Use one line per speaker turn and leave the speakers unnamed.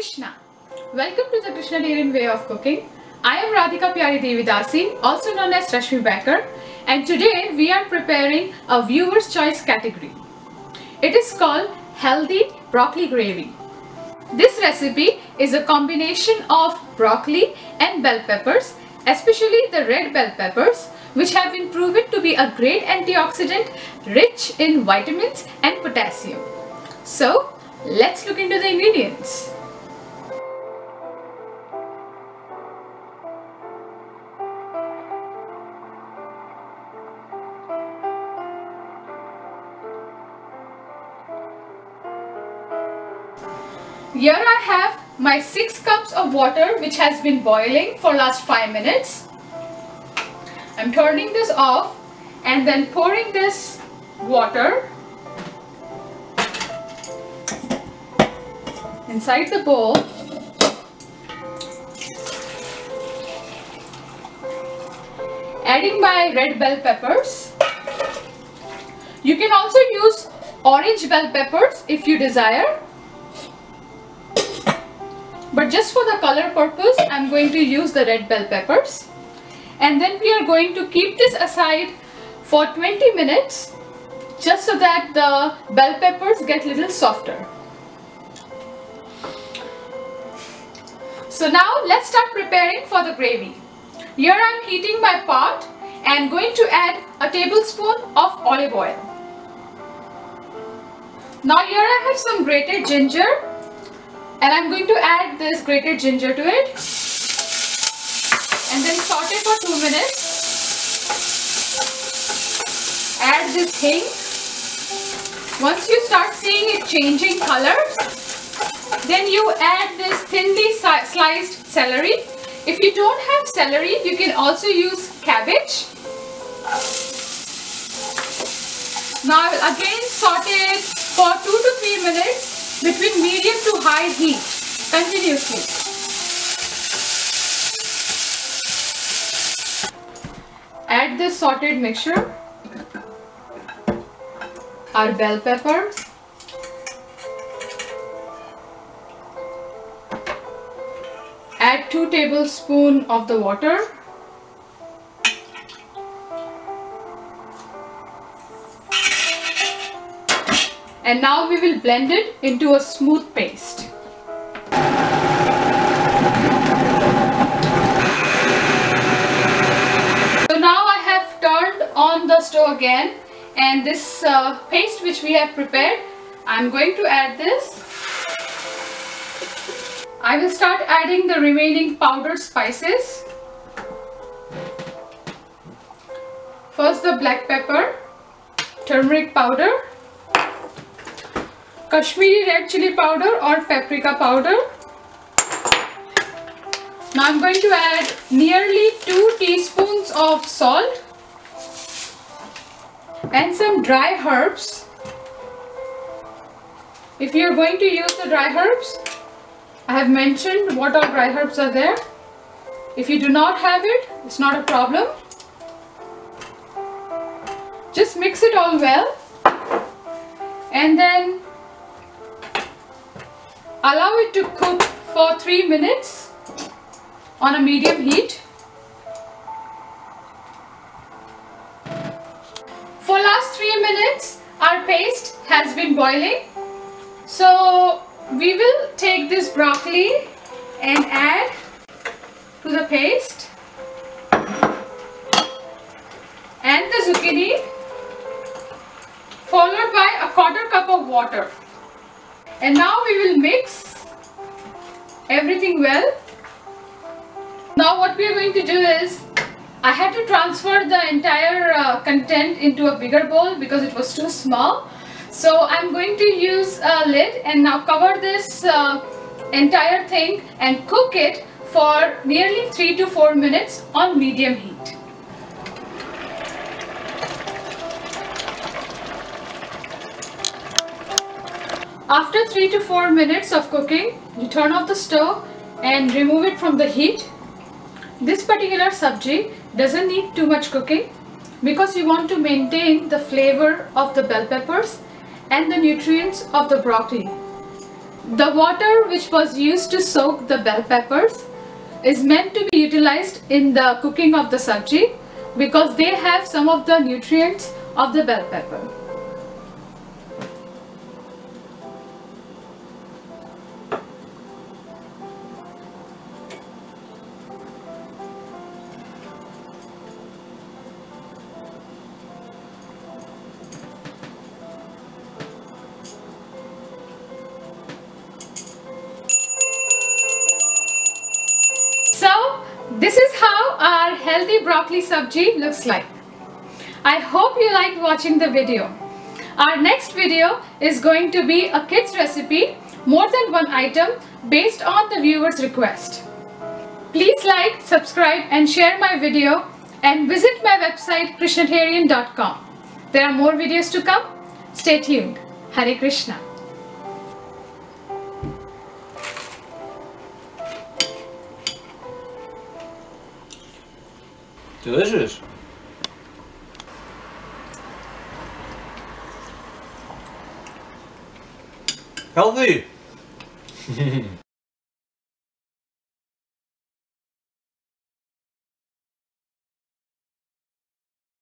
Krishna. Welcome to the Krishnadarian way of cooking. I am Radhika Pyari Devidasi, also known as Rashmi Baker, and today we are preparing a viewer's choice category. It is called healthy broccoli gravy. This recipe is a combination of broccoli and bell peppers, especially the red bell peppers, which have been proven to be a great antioxidant rich in vitamins and potassium. So let's look into the ingredients. Here I have my 6 cups of water which has been boiling for last 5 minutes. I'm turning this off and then pouring this water inside the bowl. Adding my red bell peppers. You can also use orange bell peppers if you desire. But just for the color purpose, I'm going to use the red bell peppers. And then we are going to keep this aside for 20 minutes just so that the bell peppers get a little softer. So now let's start preparing for the gravy. Here I'm heating my pot and going to add a tablespoon of olive oil. Now here I have some grated ginger. And I'm going to add this grated ginger to it and then saute for 2 minutes. Add this hing. Once you start seeing it changing colors, then you add this thinly sliced celery. If you don't have celery, you can also use cabbage. Now again saute it for 2 to 3 minutes. Between medium to high heat continuously. Add this sauteed mixture, our bell peppers, add 2 tablespoons of the water, and now we will blend it into a smooth paste. So now I have turned on the stove again, and this paste which we have prepared, I'm going to add this. I will start adding the remaining powdered spices. First the black pepper, turmeric powder, Kashmiri red chilli powder or paprika powder. Now I'm going to add nearly 2 teaspoons of salt and some dry herbs. If you are going to use the dry herbs, I have mentioned what all dry herbs are there. If you do not have it, it's not a problem. Just mix it all well and then allow it to cook for 3 minutes on a medium heat. For last 3 minutes, our paste has been boiling. So we will take this broccoli and add to the paste and the zucchini, followed by a 1/4 cup of water. And now we will mix everything well. Now what we are going to do is, I had to transfer the entire content into a bigger bowl because it was too small. So I'm going to use a lid and now cover this entire thing and cook it for nearly 3 to 4 minutes on medium heat. After 3 to 4 minutes of cooking, you turn off the stove and remove it from the heat. This particular sabji doesn't need too much cooking because you want to maintain the flavor of the bell peppers and the nutrients of the broccoli. The water which was used to soak the bell peppers is meant to be utilized in the cooking of the sabji because they have some of the nutrients of the bell pepper. So this is how our healthy broccoli sabji looks like. I hope you liked watching the video. Our next video is going to be a kid's recipe, more than one item, based on the viewer's request. Please like, subscribe and share my video and visit my website krishnatarian.com. There are more videos to come. Stay tuned. Hare Krishna.
Delicious. Healthy.